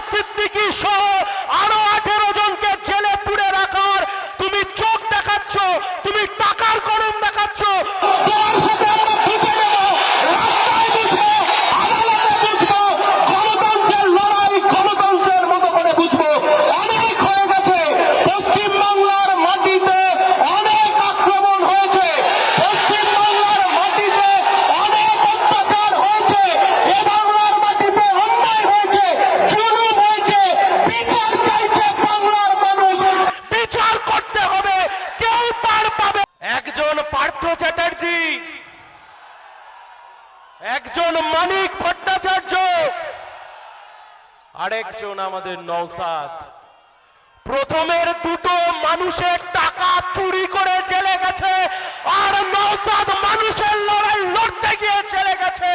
সিদ্দিকী সহ আরো 18 জনকে জেলে পুরে রাখার তুমি চোখ দেখাচ্ছ, তুমি টাকার গরম দেখাচ্ছ। তোমার সাথে আমরা বুঝে নেব, রাস্তায় বুঝবো, আদালতে বুঝবো, গণতন্ত্রের লড়াই গণতন্ত্রের মতো করে বুঝবো। অনেক হয়ে গেছে, পশ্চিমবাংলার মাটিতে অনেক আক্রমণ হয়েছে, পশ্চিমবাংলার মাটিতে অনেক অত্যাচার হয়েছে, এ বাংলার মাটিতে অন্যায় হয়েছে, জুলুম হয়েছে, বিচার চাইছে বাংলার মানুষ। বিচার করতে হবে, কেউ পার পাবে। একজন পার্থ চ্যাটার্জি, একজন মানিক ভট্টাচার্য, আরেকজন আমাদের নওশাদ। প্রথমের দুটো মানুষের টাকা চুরি করে চলে গেছে, আর নওশাদ মানুষের লড়াই লড়তে গিয়ে চলে গেছে।